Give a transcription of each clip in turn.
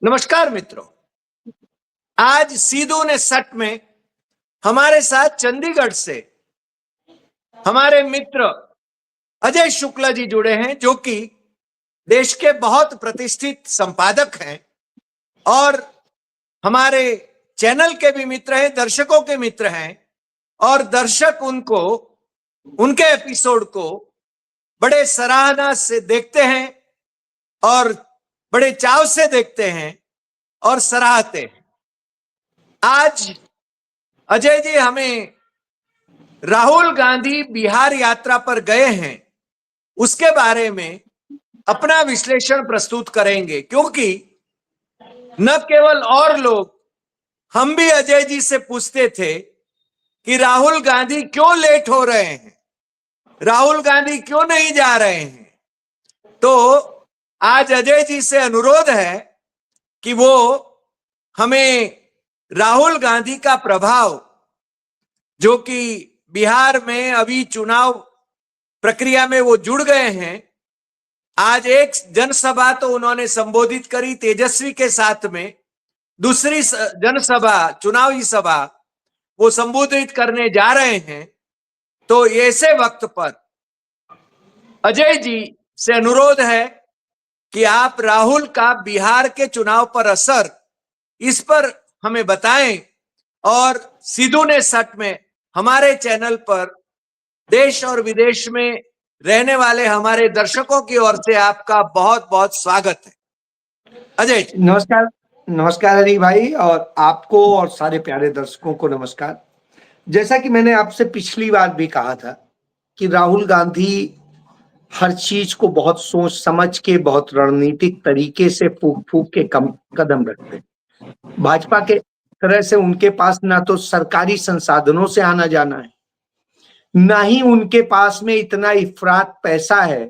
नमस्कार मित्रों। आज सीधू ने सट में हमारे साथ चंडीगढ़ से हमारे मित्र अजय शुक्ला जी जुड़े हैं, जो कि देश के बहुत प्रतिष्ठित संपादक हैं और हमारे चैनल के भी मित्र हैं, दर्शकों के मित्र हैं। और दर्शक उनको, उनके एपिसोड को बड़े सराहना से देखते हैं और बड़े चाव से देखते हैं और सराहते हैं। आज अजय जी हमें राहुल गांधी बिहार यात्रा पर गए हैं उसके बारे में अपना विश्लेषण प्रस्तुत करेंगे, क्योंकि न केवल और लोग, हम भी अजय जी से पूछते थे कि राहुल गांधी क्यों लेट हो रहे हैं, राहुल गांधी क्यों नहीं जा रहे हैं। तो आज अजय जी से अनुरोध है कि वो हमें राहुल गांधी का प्रभाव, जो कि बिहार में अभी चुनाव प्रक्रिया में वो जुड़ गए हैं। आज एक जनसभा तो उन्होंने संबोधित करी तेजस्वी के साथ में, दूसरी जनसभा, चुनावी सभा वो संबोधित करने जा रहे हैं। तो ऐसे वक्त पर अजय जी से अनुरोध है कि आप राहुल का बिहार के चुनाव पर असर, इस पर हमें बताएं। और सीधू ने सट में हमारे चैनल पर देश और विदेश में रहने वाले हमारे दर्शकों की ओर से आपका बहुत बहुत स्वागत है। अजय जी। नमस्कार। नमस्कार हरी भाई, और आपको और सारे प्यारे दर्शकों को नमस्कार। जैसा कि मैंने आपसे पिछली बार भी कहा था कि राहुल गांधी हर चीज को बहुत सोच समझ के, बहुत रणनीतिक तरीके से फूक फूक के कदम रखते हैं। भाजपा के तरह से उनके पास ना तो सरकारी संसाधनों से आना जाना है, ना ही उनके पास में इतना इफरात पैसा है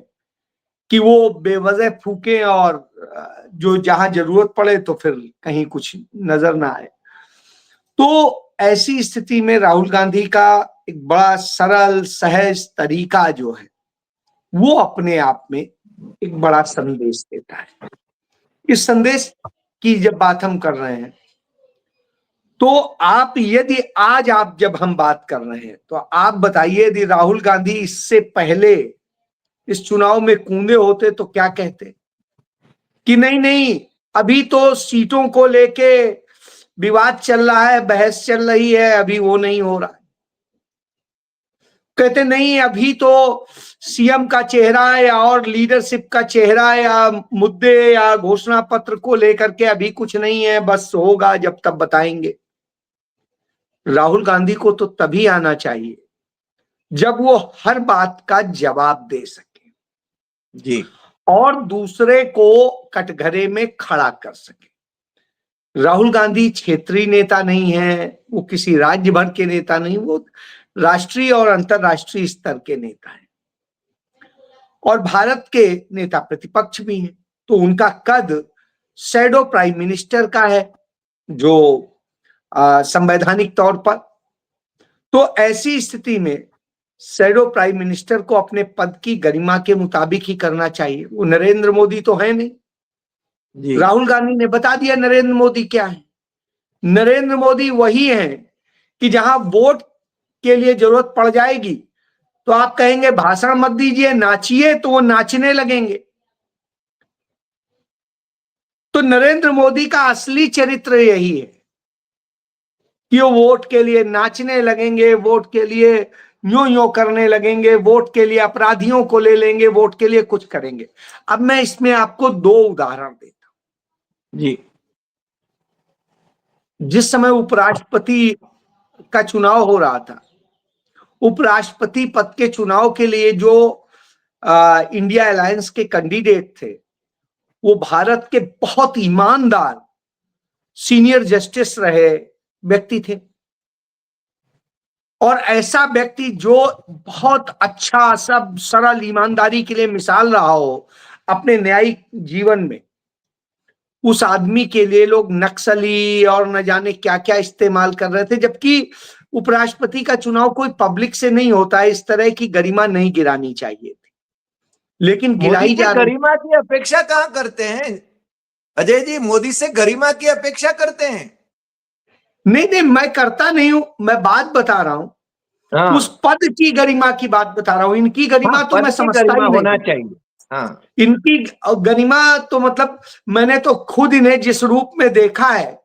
कि वो बेवजह फूके और जो जहां जरूरत पड़े तो फिर कहीं कुछ नजर ना आए। तो ऐसी स्थिति में राहुल गांधी का एक बड़ा सरल सहज तरीका जो है वो अपने आप में एक बड़ा संदेश देता है। इस संदेश की जब बात हम कर रहे हैं तो आप जब हम बात कर रहे हैं तो आप बताइए, यदि राहुल गांधी इससे पहले इस चुनाव में कूदे होते तो क्या कहते कि नहीं नहीं, अभी तो सीटों को लेके विवाद चल रहा है, बहस चल रही है, अभी वो नहीं हो रहा है। कहते नहीं, अभी तो सीएम का चेहरा या और लीडरशिप का चेहरा या मुद्दे या घोषणा पत्र को लेकर के अभी कुछ नहीं है, बस होगा जब तब बताएंगे। राहुल गांधी को तो तभी आना चाहिए जब वो हर बात का जवाब दे सके जी, और दूसरे को कटघरे में खड़ा कर सके। राहुल गांधी क्षेत्रीय नेता नहीं है, वो किसी राज्य भर के नेता नहीं, वो राष्ट्रीय और अंतरराष्ट्रीय स्तर के नेता हैं और भारत के नेता प्रतिपक्ष भी हैं। तो उनका कद शैडो प्राइम मिनिस्टर का है, जो संवैधानिक तौर पर। तो ऐसी स्थिति में शैडो प्राइम मिनिस्टर को अपने पद की गरिमा के मुताबिक ही करना चाहिए। वो नरेंद्र मोदी तो है नहीं। राहुल गांधी ने बता दिया नरेंद्र मोदी क्या है। नरेंद्र मोदी वही है कि जहां वोट के लिए जरूरत पड़ जाएगी तो आप कहेंगे भाषण मत दीजिए, नाचिए, तो वो नाचने लगेंगे। तो नरेंद्र मोदी का असली चरित्र यही है कि वो वोट के लिए नाचने लगेंगे, वोट के लिए यूं यूं करने लगेंगे, वोट के लिए अपराधियों को ले लेंगे, वोट के लिए कुछ करेंगे। अब मैं इसमें आपको दो उदाहरण देता हूं। जी, जिस समय उपराष्ट्रपति का चुनाव हो रहा था, उपराष्ट्रपति पद के चुनाव के लिए जो इंडिया अलायंस के कैंडिडेट थे वो भारत के बहुत ईमानदार सीनियर जस्टिस रहे व्यक्ति थे। और ऐसा व्यक्ति जो बहुत अच्छा, सब सरल, ईमानदारी के लिए मिसाल रहा हो अपने न्यायिक जीवन में, उस आदमी के लिए लोग नक्सली और न जाने क्या क्या इस्तेमाल कर रहे थे। जबकि उपराष्ट्रपति का चुनाव कोई पब्लिक से नहीं होता है, इस तरह की गरिमा नहीं गिरानी चाहिए थी, लेकिन गिराई जा रही। गरिमा की अपेक्षा कहां करते हैं। अजय जी मोदी से गरिमा की अपेक्षा करते हैं? नहीं नहीं, मैं करता नहीं हूं, मैं बात बता रहा हूं, हाँ उस पद की गरिमा की बात बता रहा हूं। इनकी गरिमा हाँ, तो पद मैं की समझता गरिमा ही होना नहीं। चाहिए। हाँ इनकी गरिमा तो मतलब मैंने तो खुद इन्हें जिस रूप में देखा है,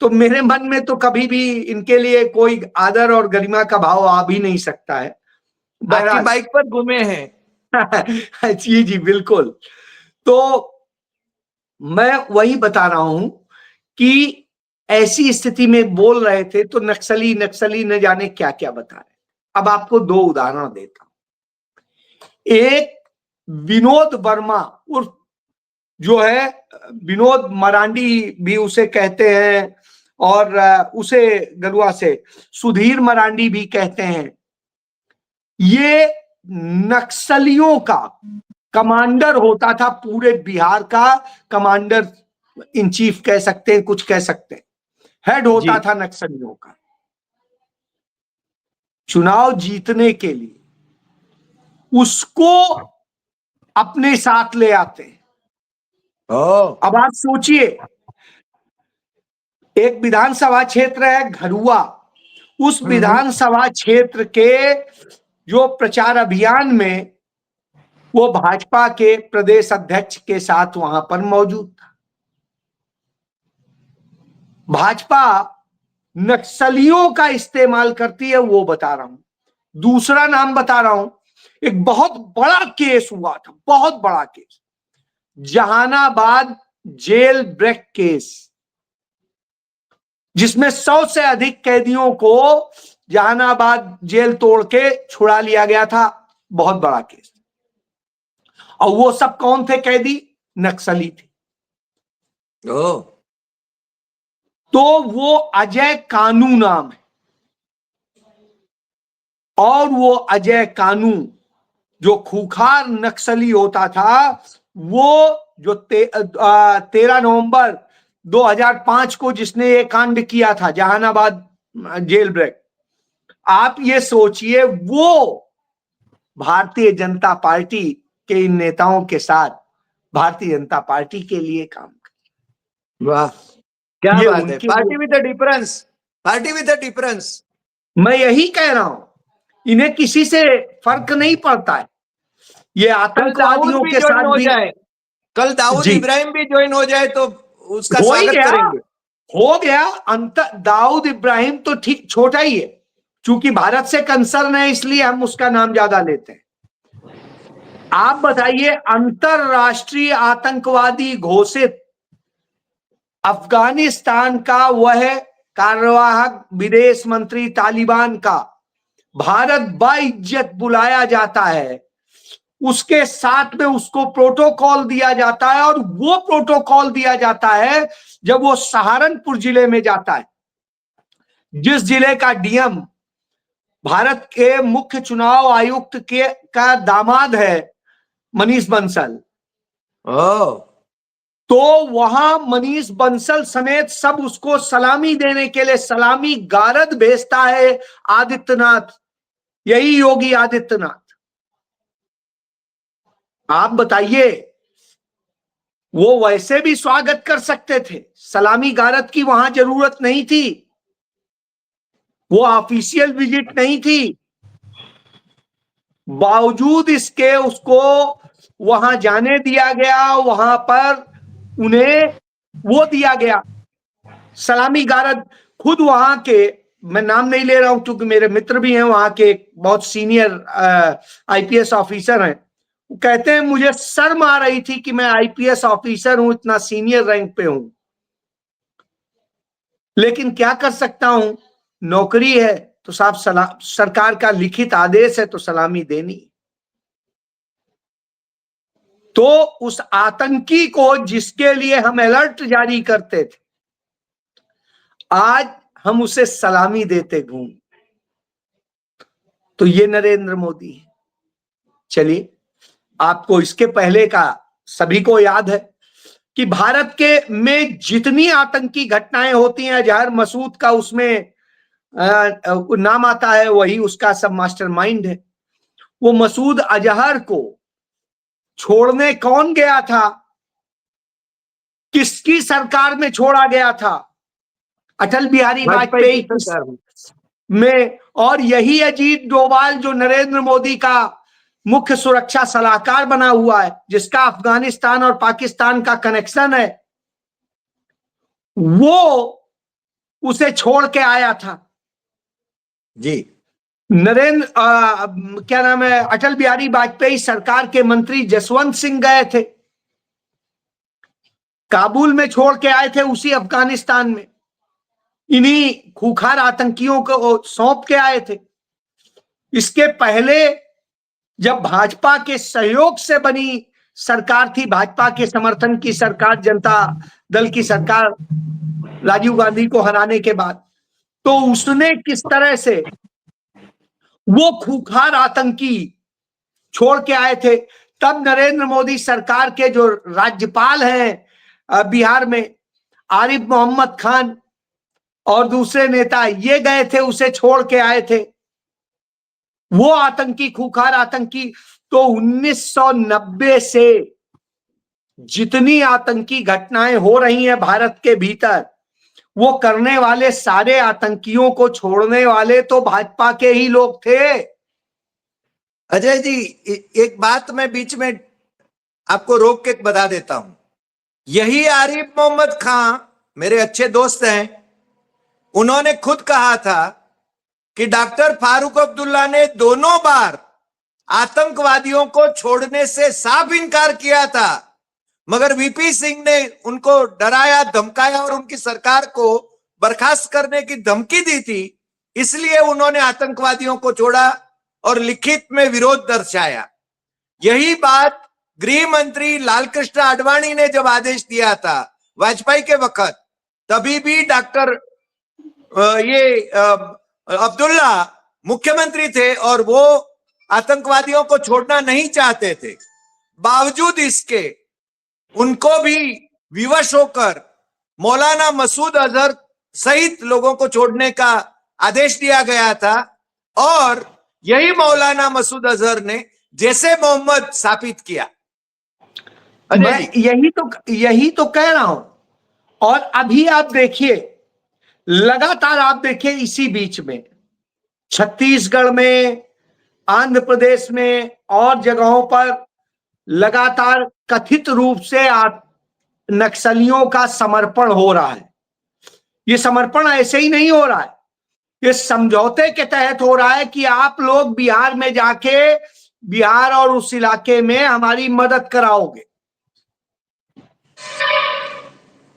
तो मेरे मन में तो कभी भी इनके लिए कोई आदर और गरिमा का भाव आ भी नहीं सकता है। आपकी बहरहाल बाइक पर घूमे हैं। जी जी बिल्कुल। तो मैं वही बता रहा हूं कि ऐसी स्थिति में बोल रहे थे तो नक्सली नक्सली न जाने क्या क्या बता रहे। अब आपको दो उदाहरण देता हूं। एक विनोद वर्मा उर्फ जो है, विनोद मरांडी भी उसे कहते हैं, और उसे गरुआ से सुधीर मरांडी भी कहते हैं। ये नक्सलियों का कमांडर होता था, पूरे बिहार का कमांडर इन चीफ कह सकते हैं, कुछ कह सकते हैं, हेड जी होता था नक्सलियों का। चुनाव जीतने के लिए उसको अपने साथ ले आते हैं। ओ अब आप सोचिए, एक विधानसभा क्षेत्र है घरुआ, उस हम्म। विधानसभा क्षेत्र के जो प्रचार अभियान में वो भाजपा के प्रदेश अध्यक्ष के साथ वहां पर मौजूद था। भाजपा नक्सलियों का इस्तेमाल करती है, वो बता रहा हूं। दूसरा नाम बता रहा हूं, एक बहुत बड़ा केस हुआ था, बहुत बड़ा case, Jehanabad jail break case, जिसमें 100 से अधिक कैदियों को जहानाबाद जेल तोड़ के छुड़ा लिया गया था। बहुत बड़ा केस। और वो सब कौन थे कैदी? नक्सली थे। ओ तो वो अजय कानू नाम है, और वो अजय कानू जो खूंखार नक्सली होता था, वो जो 13 नवंबर 2005 को जिसने ये कांड किया था, जहानाबाद जेल ब्रेक, आप ये सोचिए वो भारतीय जनता पार्टी के इन नेताओं के साथ भारतीय जनता पार्टी के लिए काम वाह, क्या ये बात है। उनके पार्टी लिए। With a difference, party with a difference. मैं यही कह रहा हूं, इन्हें किसी से फर्क नहीं पड़ता है। ये कल दाऊद आतंकवादियों भी के ज्वाइन साथ हो भी। जाए, कल दाऊद जी, इब्राहिम भी ज्वाइन हो जाए तो उसका हो ही स्वागत गया, करेंगे। हो गया। अंत दाऊद इब्राहिम तो ठीक छोटा ही है, चूंकि भारत से कंसर्न है इसलिए हम उसका नाम ज्यादा लेते हैं। आप बताइए, अंतरराष्ट्रीय आतंकवादी घोषित अफगानिस्तान का वह कार्यवाहक विदेश मंत्री तालिबान का भारत बाइज्जत बुलाया जाता है, उसके साथ में उसको प्रोटोकॉल दिया जाता है, और वो प्रोटोकॉल दिया जाता है जब वो सहारनपुर जिले में जाता है, जिस जिले का डीएम भारत के मुख्य चुनाव आयुक्त के का दामाद है, मनीष बंसल। ओ तो वहां मनीष बंसल समेत सब उसको सलामी देने के लिए सलामी गारद भेजता है आदित्यनाथ, यही योगी आदित्यनाथ। आप बताइए, वो वैसे भी स्वागत कर सकते थे, सलामी गारद की वहां जरूरत नहीं थी, वो ऑफिशियल विजिट नहीं थी, बावजूद इसके उसको वहां जाने दिया गया, वहां पर उन्हें वो दिया गया सलामी गारद। खुद वहां के, मैं नाम नहीं ले रहा हूं क्योंकि मेरे मित्र भी हैं वहां के, बहुत सीनियर आईपीएस ऑफिसर हैं, वो कहते हैं मुझे शर्म आ रही थी कि मैं आईपीएस ऑफिसर हूं, इतना सीनियर रैंक पे हूं, लेकिन क्या कर सकता हूं, नौकरी है तो साहब सरकार का लिखित आदेश है तो सलामी देनी। तो उस आतंकी को जिसके लिए हम अलर्ट जारी करते थे, आज हम उसे सलामी देते घूम, तो ये नरेंद्र मोदी है। चलिए, आपको इसके पहले का सभी को याद है कि भारत के में जितनी आतंकी घटनाएं होती हैं, अजहर मसूद का उसमें नाम आता है, वही उसका सब मास्टरमाइंड है। वो मसूद अजहर को छोड़ने कौन गया था? किसकी सरकार में छोड़ा गया था? अटल बिहारी वाजपेयी की सरकार में। में। और यही अजीत डोभाल जो नरेंद्र मोदी का मुख्य सुरक्षा सलाहकार बना हुआ है, जिसका अफगानिस्तान और पाकिस्तान का कनेक्शन है, वो उसे छोड़ के आया था। जी। क्या नाम है, अटल बिहारी वाजपेयी सरकार के मंत्री जसवंत सिंह गए थे, काबुल में छोड़ के आए थे, उसी अफगानिस्तान में इन्हीं खूंखार आतंकियों को सौंप के आए थे। इसके पहले जब भाजपा के सहयोग से बनी सरकार थी, भाजपा के समर्थन की सरकार, जनता दल की सरकार, राजीव गांधी को हराने के बाद, तो उसने किस तरह से वो खूंखार आतंकी छोड़ के आए थे। तब नरेंद्र मोदी सरकार के जो राज्यपाल हैं बिहार में, आरिफ मोहम्मद खान और दूसरे नेता, ये गए थे, उसे छोड़ के आए थे, वो आतंकी, खूंखार आतंकी। तो 1990 से जितनी आतंकी घटनाएं हो रही हैं भारत के भीतर, वो करने वाले सारे आतंकियों को छोड़ने वाले तो भाजपा के ही लोग थे। अजय जी, एक बात मैं बीच में आपको रोक के बता देता हूं। यही आरिफ मोहम्मद खान मेरे अच्छे दोस्त हैं, उन्होंने खुद कहा था कि डॉक्टर फारूक अब्दुल्ला ने दोनों बार आतंकवादियों को छोड़ने से साफ इनकार किया था, मगर वीपी सिंह ने उनको डराया, धमकाया और उनकी सरकार को बर्खास्त करने की धमकी दी थी। इसलिए उन्होंने आतंकवादियों को छोड़ा और लिखित में विरोध दर्शाया। यही बात गृह मंत्री लालकृष्ण आडवाणी ने जब आदेश दिया था वाजपेयी के वक्त, तभी भी डॉक्टर अब्दुल्ला मुख्यमंत्री थे और वो आतंकवादियों को छोड़ना नहीं चाहते थे। बावजूद इसके उनको भी विवश होकर मौलाना मसूद अजहर सहित लोगों को छोड़ने का आदेश दिया गया था, और यही मौलाना मसूद अजहर ने जैसे मोहम्मद स्थापित किया। मैं यही तो कह रहा हूं। और अभी आप देखिए, लगातार आप देखिए, इसी बीच में छत्तीसगढ़ में, आंध्र प्रदेश में और जगहों पर लगातार कथित रूप से नक्सलियों का समर्पण हो रहा है। ये समर्पण ऐसे ही नहीं हो रहा है, ये समझौते के तहत हो रहा है कि आप लोग बिहार में जाके बिहार और उस इलाके में हमारी मदद कराओगे।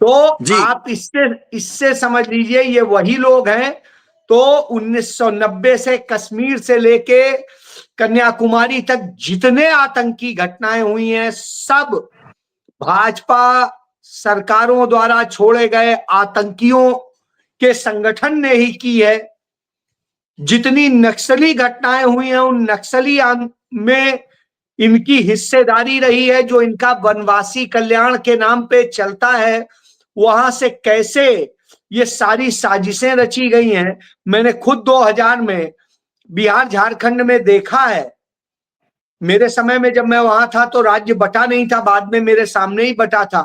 तो आप इससे समझ लीजिए ये वही लोग हैं। तो 1990 से कश्मीर से लेके कन्याकुमारी तक जितने आतंकी घटनाएं हुई हैं, सब भाजपा सरकारों द्वारा छोड़े गए आतंकियों के संगठन ने ही की है। जितनी नक्सली घटनाएं हुई हैं, उन नक्सली में इनकी हिस्सेदारी रही है। जो इनका वनवासी कल्याण के नाम पे चलता है, वहां से कैसे ये सारी साजिशें रची गई हैं, मैंने खुद 2000 में बिहार झारखंड में देखा है। मेरे समय में जब मैं वहां था तो राज्य बटा नहीं था, बाद में मेरे सामने ही बटा था।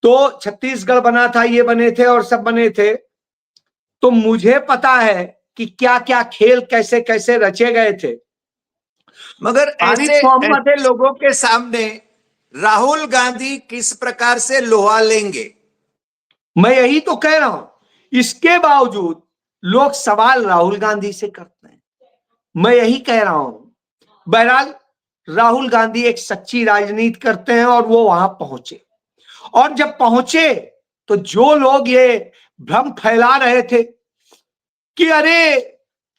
तो छत्तीसगढ़ बना था, ये बने थे और सब बने थे। तो मुझे पता है कि क्या क्या खेल कैसे कैसे रचे गए थे। मगर ऐसे लोगों के सामने राहुल गांधी किस प्रकार से लोहा लेंगे? मैं यही तो कह रहा हूं। इसके बावजूद लोग सवाल राहुल गांधी से करते हैं। मैं यही कह रहा हूं। बहरहाल राहुल गांधी एक सच्ची राजनीति करते हैं और वो वहां पहुंचे। और जब पहुंचे तो जो लोग ये भ्रम फैला रहे थे कि अरे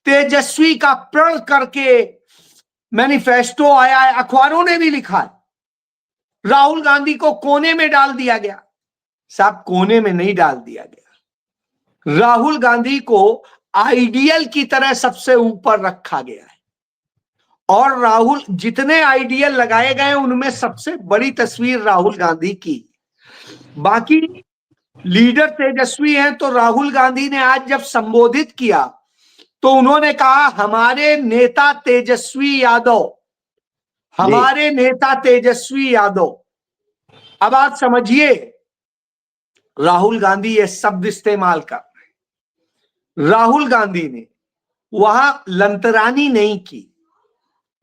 तेजस्वी का प्रण करके मैनिफेस्टो आया है, अखबारों ने भी लिखा है, राहुल गांधी को कोने में डाल दिया गया। साहब, कोने में नहीं डाल दिया गया। राहुल गांधी को आइडियल की तरह सबसे ऊपर रखा गया है। और राहुल, जितने आइडियल लगाए गए उनमें सबसे बड़ी तस्वीर राहुल गांधी की। बाकी लीडर तेजस्वी हैं, तो राहुल गांधी ने आज जब संबोधित किया तो उन्होंने कहा हमारे नेता तेजस्वी यादव, हमारे नेता तेजस्वी यादव। अब आप समझिए राहुल गांधी ये शब्द इस्तेमाल कर रहे हैं। राहुल गांधी ने वहां लंतरानी नहीं की,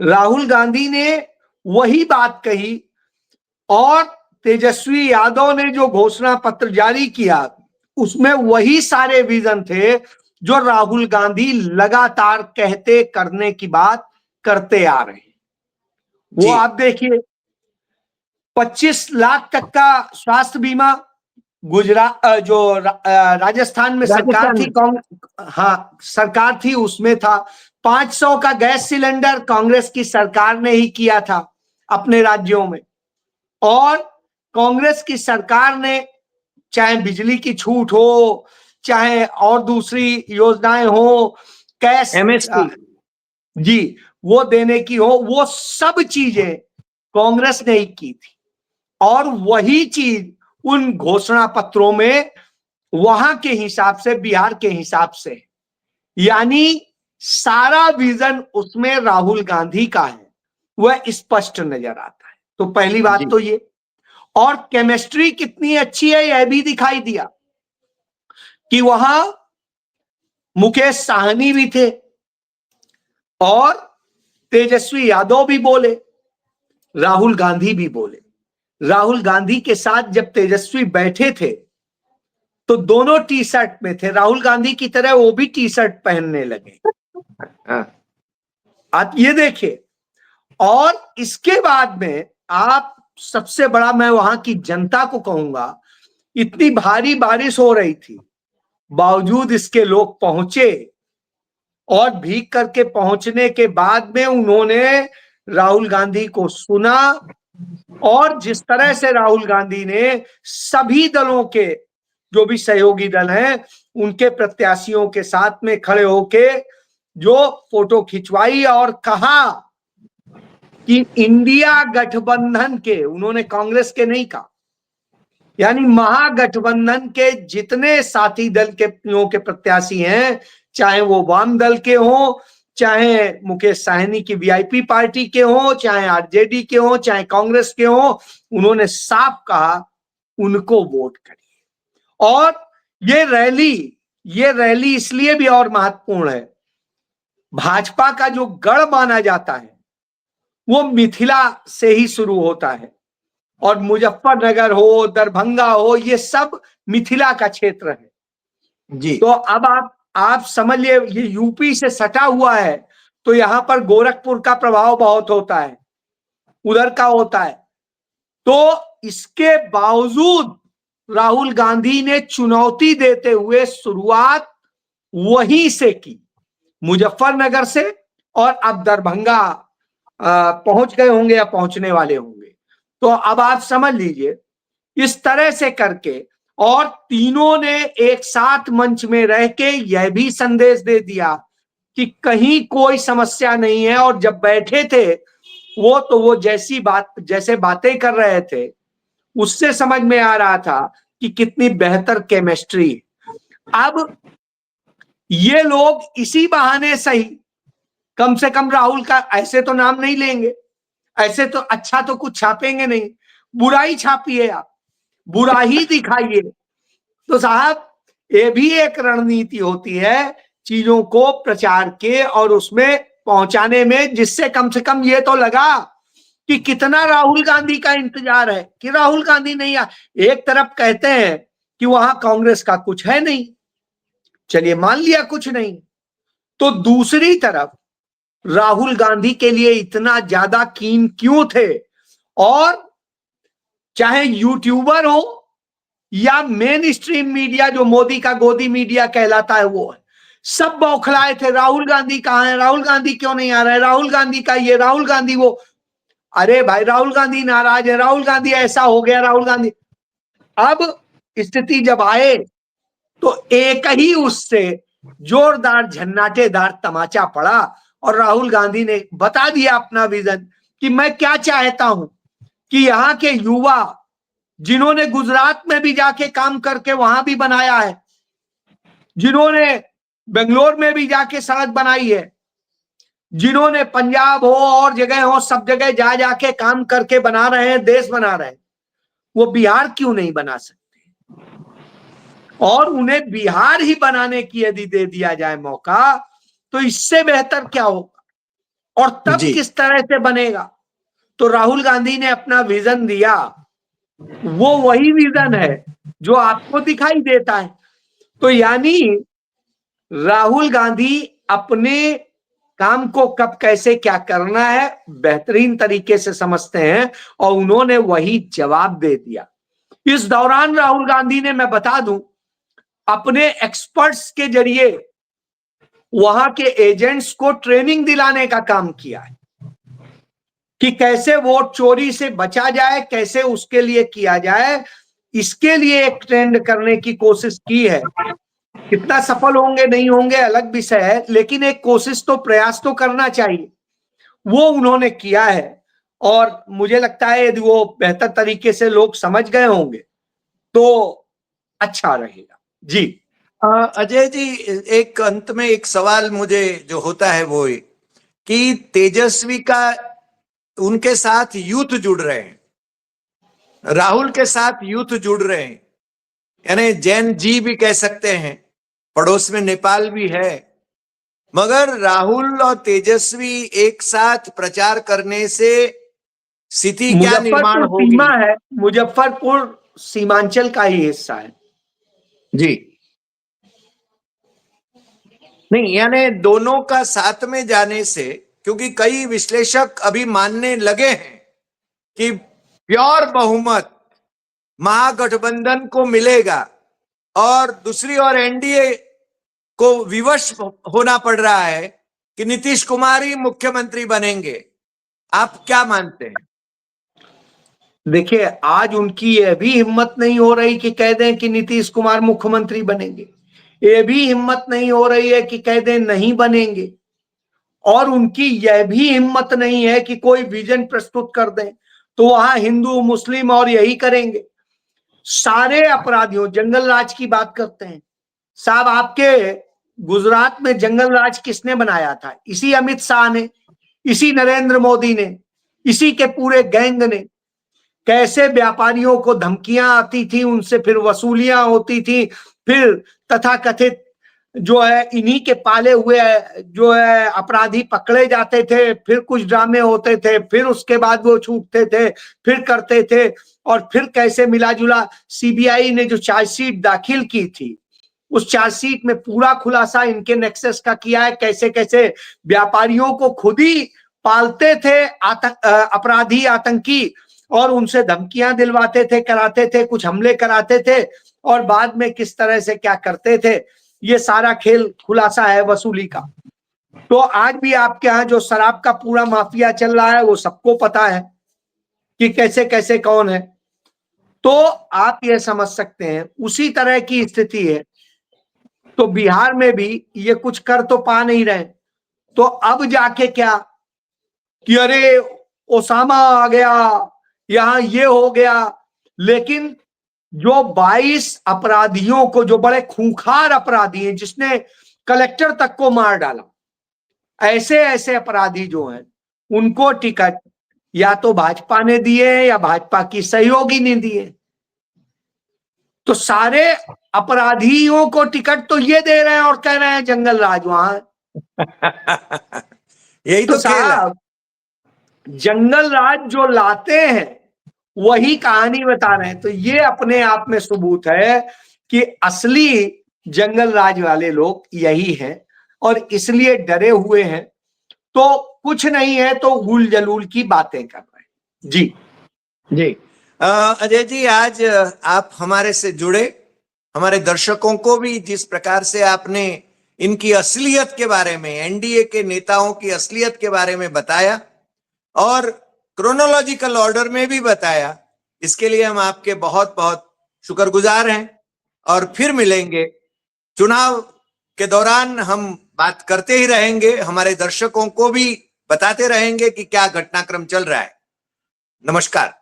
राहुल गांधी ने वही बात कही, और तेजस्वी यादव ने जो घोषणा पत्र जारी किया उसमें वही सारे विजन थे जो राहुल गांधी लगातार कहते करने की बात करते आ रहे हैं। वो आप देखिए 25 लाख तक का स्वास्थ्य बीमा गुजरात जो राजस्थान में सरकार थी, हाँ सरकार थी, उसमें था। 500 का गैस सिलेंडर कांग्रेस की सरकार ने ही किया था अपने राज्यों में, और कांग्रेस की सरकार ने चाहे बिजली की छूट हो, चाहे और दूसरी योजनाएं हो, कैश एमएसपी जी वो देने की हो, वो सब चीजें कांग्रेस ने ही की थी। और वही चीज उन घोषणा पत्रों में वहां के हिसाब से, बिहार के हिसाब से, यानी सारा विजन उसमें राहुल गांधी का है, वह स्पष्ट नजर आता है। तो पहली बात तो ये, और केमिस्ट्री कितनी अच्छी है यह भी दिखाई दिया कि वहां मुकेश साहनी भी थे और तेजस्वी यादव भी बोले, राहुल गांधी भी बोले। राहुल गांधी के साथ जब तेजस्वी बैठे थे तो दोनों टी शर्ट में थे, राहुल गांधी की तरह वो भी टी शर्ट पहनने लगे। आप ये देखिए, और इसके बाद में आप सबसे बड़ा मैं वहां की जनता को कहूंगा, इतनी भारी बारिश हो रही थी, बावजूद इसके लोग पहुंचे, और भीग करके पहुंचने के बाद में उन्होंने राहुल गांधी को सुना, और जिस तरह से राहुल गांधी ने सभी दलों के जो भी सहयोगी दल हैं उनके प्रत्याशियों के साथ में खड़े होके जो फोटो खिंचवाई और कहा कि इंडिया गठबंधन के, उन्होंने कांग्रेस के नहीं कहा, यानी महागठबंधन के जितने साथी दल के प्रत्याशी हैं, चाहे वो वाम दल के हों, चाहे मुकेश साहनी की वीआईपी पार्टी के हों, चाहे आरजेडी के हों, चाहे कांग्रेस के हों, उन्होंने साफ कहा उनको वोट करिए। और ये रैली इसलिए भी और महत्वपूर्ण है, भाजपा का जो गढ़ माना जाता है वो मिथिला से ही शुरू होता है, और मुजफ्फरनगर हो, दरभंगा हो, ये सब मिथिला का क्षेत्र है जी। तो अब आप समझ लिए, ये यूपी से सटा हुआ है, तो यहां पर गोरखपुर का प्रभाव बहुत होता है, उधर का होता है। तो इसके बावजूद राहुल गांधी ने चुनौती देते हुए शुरुआत वहीं से की, मुजफ्फरनगर से, और अब दरभंगा पहुंच गए होंगे या पहुंचने वाले होंगे। तो अब आप समझ लीजिए, इस तरह से करके, और तीनों ने एक साथ मंच में रह के यह भी संदेश दे दिया कि कहीं कोई समस्या नहीं है, और जब बैठे थे वो जैसे बातें कर रहे थे उससे समझ में आ रहा था कि कितनी बेहतर केमिस्ट्री। अब ये लोग इसी बहाने सही, कम से कम राहुल का ऐसे तो नाम नहीं लेंगे, ऐसे तो अच्छा तो कुछ छापेंगे नहीं, बुराई छापिए, आप बुरा ही दिखाइए। तो साहब ये भी एक रणनीति होती है चीजों को प्रचार के और उसमें पहुंचाने में, जिससे कम से कम ये तो लगा कि कितना राहुल गांधी का इंतजार है, कि राहुल गांधी नहीं आ। एक तरफ कहते हैं कि वहां कांग्रेस का कुछ है नहीं, चलिए मान लिया कुछ नहीं, तो दूसरी तरफ राहुल गांधी के लिए इतना ज्यादा कीन क्यों थे, और चाहे यूट्यूबर हो या मेन स्ट्रीम मीडिया जो मोदी का गोदी मीडिया कहलाता है, वो सब बौखलाए थे, राहुल गांधी कहां है, राहुल गांधी क्यों नहीं आ रहा है, राहुल गांधी का ये, राहुल गांधी वो। अरे भाई राहुल गांधी नाराज है, राहुल गांधी ऐसा हो गया, राहुल गांधी। अब स्थिति जब आए तो एक ही उससे जोरदार झन्नाटेदार तमाचा पड़ा, और राहुल गांधी ने बता दिया अपना विजन कि मैं क्या चाहता हूं, कि यहाँ के युवा जिन्होंने गुजरात में भी जाके काम करके वहां भी बनाया है, जिन्होंने बेंगलोर में भी जाके सड़क बनाई है, जिन्होंने पंजाब हो और जगह हो, सब जगह जा जाके काम करके बना रहे हैं, देश बना रहे हैं, वो बिहार क्यों नहीं बना सकते। और उन्हें बिहार ही बनाने की यदि दे दिया जाए मौका, तो इससे बेहतर क्या होगा और तब जी किस तरह से बनेगा। तो राहुल गांधी ने अपना विजन दिया, वो वही विजन है जो आपको दिखाई देता है। तो यानी राहुल गांधी अपने काम को कब कैसे क्या करना है बेहतरीन तरीके से समझते हैं, और उन्होंने वही जवाब दे दिया। इस दौरान राहुल गांधी ने, मैं बता दूं, अपने एक्सपर्ट्स के जरिए वहां के एजेंट्स को ट्रेनिंग दिलाने का काम किया है कि कैसे वोट चोरी से बचा जाए, कैसे उसके लिए किया जाए। इसके लिए एक ट्रेंड करने की कोशिश की है। कितना सफल होंगे नहीं होंगे अलग विषय है, लेकिन एक कोशिश तो, प्रयास तो करना चाहिए। वो उन्होंने किया है, और मुझे लगता है यदि वो बेहतर तरीके से लोग समझ गए होंगे तो अच्छा रहेगा। जी अजय जी, एक अंत में एक सवाल मुझे जो होता है वो ये कि तेजस्वी का उनके साथ यूथ जुड़ रहे हैं, राहुल के साथ यूथ जुड़ रहे हैं, यानी जैन जी भी कह सकते हैं, पड़ोस में नेपाल भी है। मगर राहुल और तेजस्वी एक साथ प्रचार करने से स्थिति क्या निर्माण मुजफ्फरपुर होगी? सीमा है, मुजफ्फरपुर सीमांचल का ही हिस्सा है। जी नहीं, यानी दोनों का साथ में जाने से, क्योंकि कई विश्लेषक अभी मानने लगे हैं कि प्योर बहुमत महागठबंधन को मिलेगा और दूसरी ओर एनडीए को विवश होना पड़ रहा है कि नीतीश कुमार ही मुख्यमंत्री बनेंगे। आप क्या मानते हैं? देखिए, आज उनकी यह भी हिम्मत नहीं हो रही कि कह दें कि नीतीश कुमार मुख्यमंत्री बनेंगे, ये भी हिम्मत नहीं हो रही है कि कह दें नहीं बनेंगे, और उनकी यह भी हिम्मत नहीं है कि कोई विजन प्रस्तुत कर दें तो वहां हिंदू मुस्लिम और यही करेंगे। सारे अपराधियों, जंगल राज की बात करते हैं साहब, आपके गुजरात में जंगल राज किसने बनाया था? इसी अमित शाह ने, इसी नरेंद्र मोदी ने, इसी के पूरे गैंग ने। कैसे व्यापारियों को धमकियां आती थी, उनसे फिर वसूलियां होती थी, फिर तथाकथित जो है इन्हीं के पाले हुए जो है अपराधी पकड़े जाते थे, फिर कुछ ड्रामे होते थे, फिर उसके बाद वो छूटते थे, फिर करते थे, और फिर कैसे मिला जुला। सीबीआई ने जो चार्जशीट दाखिल की थी, उस चार्जशीट में पूरा खुलासा इनके नेक्सस का किया है, कैसे कैसे व्यापारियों को खुद ही पालते थे अपराधी, आतंकी, और उनसे धमकियां दिलवाते थे, कराते थे, कुछ हमले कराते थे, और बाद में किस तरह से क्या करते थे। ये सारा खेल खुलासा है वसूली का। तो आज भी आपके यहाँ जो शराब का पूरा माफिया चल रहा है वो सबको पता है कि कैसे कैसे कौन है। तो आप ये समझ सकते हैं उसी तरह की स्थिति है। तो बिहार में भी ये कुछ कर तो पा नहीं रहे, तो अब जाके क्या कि अरे ओसामा आ गया, यहां ये हो गया। लेकिन जो 22 अपराधियों को, जो बड़े खूंखार अपराधी हैं, जिसने कलेक्टर तक को मार डाला, ऐसे ऐसे अपराधी जो हैं, उनको टिकट या तो भाजपा ने दिए या भाजपा की सहयोगी ने दिए। तो सारे अपराधियों को टिकट तो ये दे रहे हैं और कह रहे हैं जंगल राज वहां है। यही तो तो खेल है। साहब, जंगल राज जो लाते हैं वही कहानी बता रहे हैं। तो ये अपने आप में सबूत है कि असली जंगल राज वाले लोग यही हैं, और इसलिए डरे हुए हैं। तो कुछ नहीं है तो गुल जलूल की बातें कर रहे हैं। जी जी अजय जी, आज आप हमारे से जुड़े, हमारे दर्शकों को भी जिस प्रकार से आपने इनकी असलियत के बारे में, एनडीए के नेताओं की असलियत के बारे में बताया और क्रोनोलॉजिकल ऑर्डर में भी बताया, इसके लिए हम आपके बहुत बहुत शुक्रगुजार हैं। और फिर मिलेंगे, चुनाव के दौरान हम बात करते ही रहेंगे, हमारे दर्शकों को भी बताते रहेंगे कि क्या घटनाक्रम चल रहा है। नमस्कार।